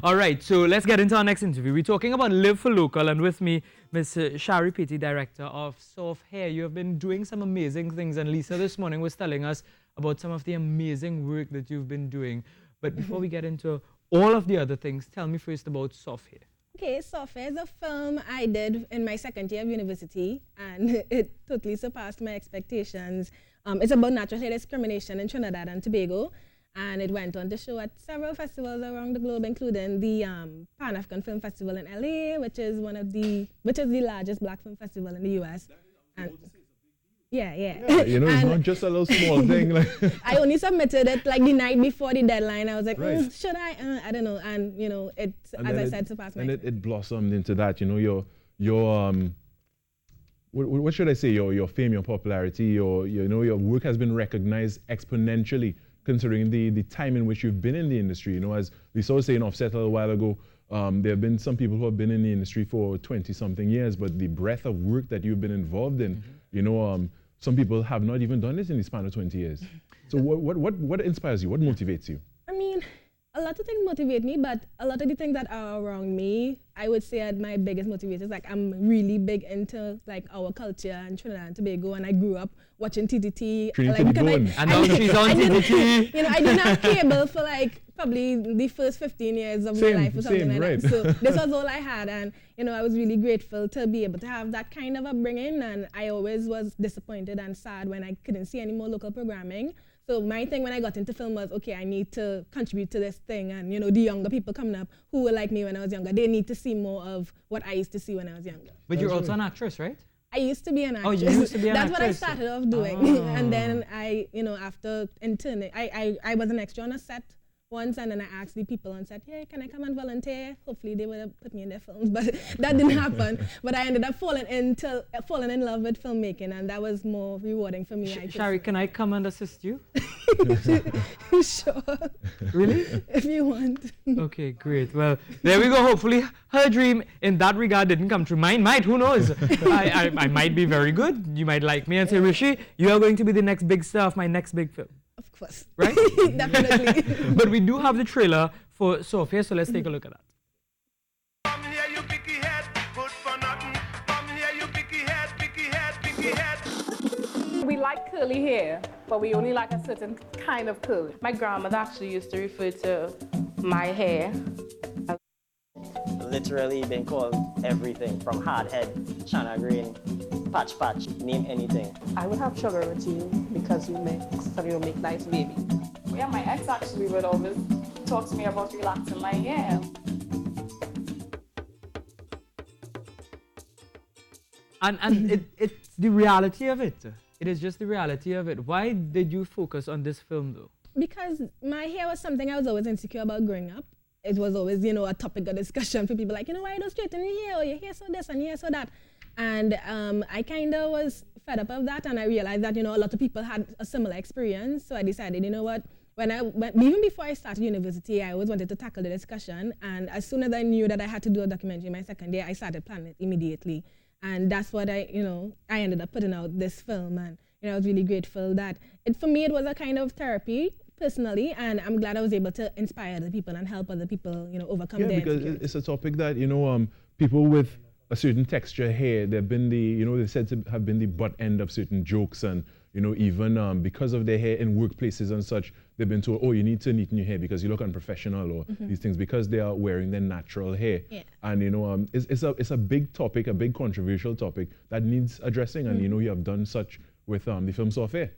All right, so let's get into our next interview. We're talking about Live for Local, and with me, Ms. Shari Pity, director of Sorf here. You have been doing some amazing things, and Lisa this morning was telling us about some of the amazing work that you've been doing. But before we get into all of the other things, tell me first about Sorf here. Okay, Sorf is a film I did in my second year of university, and it totally surpassed my expectations. It's about natural hair discrimination in Trinidad and Tobago, and it went on to show at several festivals around the globe, including the Pan-African Film Festival in LA, which is the largest black film festival in the US. And yeah. You know, it's not just a little small thing. Like I only submitted it like the night before the deadline. I was like, right. Should I? I don't know. And you know, it, as I said, surpassed my expectations. And it blossomed into that. You know, your what should I say? Your fame, your popularity, your work has been recognized exponentially, considering the time in which you've been in the industry. You know, as Lisa was saying offset a little while ago, there have been some people who have been in the industry for 20-something years, but the breadth of work that you've been involved in, you know, some people have not even done this in the span of 20 years. So what inspires you? What motivates you? I mean, a lot of things motivate me, but a lot of the things that are around me, I would say are my biggest motivators. Like, I'm really big into like our culture in Trinidad and Tobago, and I grew up watching TTT. And now she's on TTT. You know, I didn't have cable for like probably the first 15 years of my life or something like right. that. So this was all I had, and you know, I was really grateful to be able to have that kind of upbringing. And I always was disappointed and sad when I couldn't see any more local programming. So my thing when I got into film was, okay, I need to contribute to this thing, and you know, the younger people coming up who were like me when I was younger, they need to see more of what I used to see when I was younger. But you're also an actress, right? I used to be an actress. Oh, you used to be an That's actress. what I started off doing. And then I, you know, after interning, I was an extra on a set once, and then I asked the people on set, hey, can I come and volunteer? Hopefully they would have put me in their films, but that didn't happen. But I ended up falling in love with filmmaking, and that was more rewarding for me. Shari, can I come and assist you? Sure. Really? If you want. Okay, great. Well, there we go. Hopefully her dream in that regard didn't come true. Mine might, who knows? I might be very good. You might like me and say, Rishi, you are going to be the next big star of my next big film. Of course. Right? Definitely. But we do have the trailer for Sorf here, so let's take a look at that. Come here, you picky head, good for nothing. Come here, you picky head, picky head, picky head. We like curly hair, but we only like a certain kind of curl. My grandmother actually used to refer to my hair. Literally been called everything from hard head, chana green, patch, name anything. I would have sugar with you because you make nice baby. Yeah, my ex actually would always talk to me about relaxing my hair. And it's the reality of it. It is just the reality of it. Why did you focus on this film though? Because my hair was something I was always insecure about growing up. It was always, you know, a topic of discussion for people like, you know, why you don't straighten your hair, or your hair so this and your hair so that. And I kind of was fed up of that, and I realized that, you know, a lot of people had a similar experience. So I decided, you know what, even before I started university, I always wanted to tackle the discussion. And as soon as I knew that I had to do a documentary in my second year, I started planning it immediately. And that's what I ended up putting out this film. And, you know, I was really grateful that for me, it was a kind of therapy personally, and I'm glad I was able to inspire other people and help other people, you know, overcome their because insecurities. it's a topic that, you know, people with a certain texture hair, they've been they're said to have been the butt end of certain jokes, and, you know, even because of their hair in workplaces and such, they've been told, oh, you need to neaten your hair because you look unprofessional, or these things, because they are wearing their natural hair. Yeah. And, you know, it's a big topic, a big controversial topic that needs addressing, and, you know, you have done such with the film Sorf here.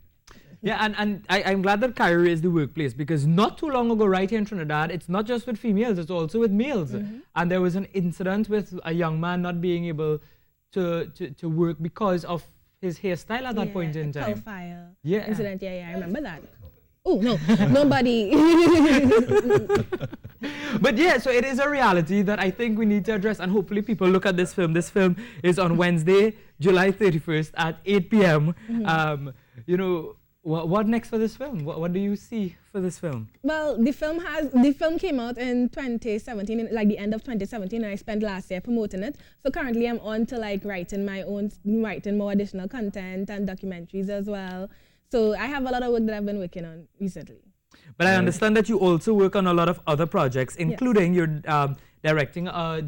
Yeah, and I'm glad that Kyrie raised the workplace, because not too long ago, right here in Trinidad, it's not just with females, it's also with males. And there was an incident with a young man not being able to work because of his hairstyle at that point in time. Fire incident, I remember that. Oh, no, nobody. But yeah, so it is a reality that I think we need to address, and hopefully people look at this film. This film is on Wednesday, July 31st at 8 p.m. You know, what next for this film? What do you see for this film? Well, the film came out in 2017, like the end of 2017, and I spent last year promoting it. So currently I'm on to like writing more additional content and documentaries as well. So I have a lot of work that I've been working on recently. But I understand that you also work on a lot of other projects, including you're directing a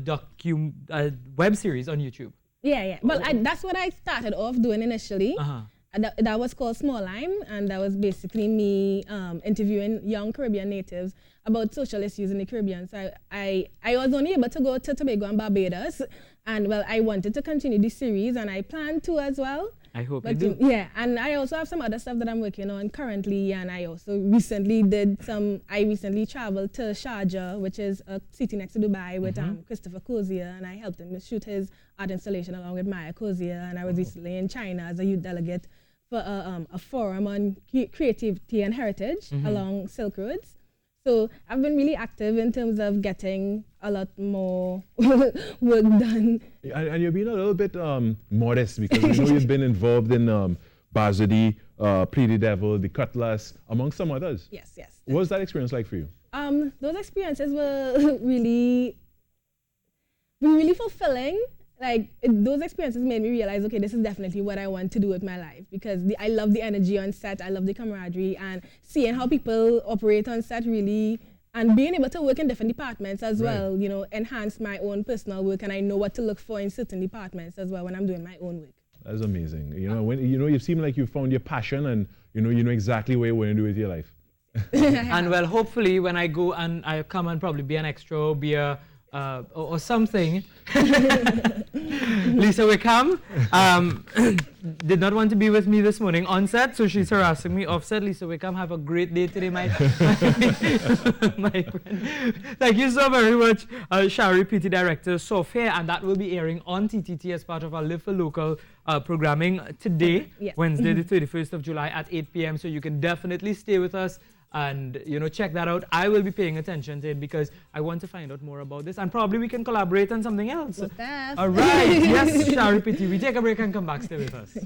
web series on YouTube. Yeah. Well, that's what I started off doing initially. And that was called Small Lime, and that was basically me interviewing young Caribbean natives about social issues in the Caribbean. So I was only able to go to Tobago and Barbados, and well, I wanted to continue the series, and I plan to as well. I hope you do. Yeah, and I also have some other stuff that I'm working on currently, and I also recently traveled to Sharjah, which is a city next to Dubai, with Christopher Cozier, and I helped him shoot his art installation along with Maya Cozier, and I was recently in China as a youth delegate for a forum on creativity and heritage along Silk Roads. So I've been really active in terms of getting a lot more work done. And you've been a little bit modest, because we know you've been involved in Bazadi, Pretty Devil, The Cutlass, among some others. Yes. What was that experience like for you? Those experiences were really fulfilling. Those experiences made me realize, okay, this is definitely what I want to do with my life, because I love the energy on set, I love the camaraderie, and seeing how people operate on set really, and being able to work in different departments as well, you know, enhance my own personal work, and I know what to look for in certain departments as well when I'm doing my own work. That's amazing. You know, you seem like you found your passion, and you know exactly what you want to do with your life. And well, hopefully when I go and I come and probably be an extra, or be a or something. Lisa Wickham did not want to be with me this morning on set, so she's harassing me offset. Lisa Wickham, have a great day today, my friend. Thank you so very much, Shari, PT Director, Sorf here, and that will be airing on TTT as part of our Live for Local programming today, Wednesday, the 31st of July at 8 p.m. So you can definitely stay with us and, you know, check that out. I will be paying attention to it because I want to find out more about this, and probably we can collaborate on something else. With that. All right. Yes, Shari PT. We take a break and come back. Stay with us.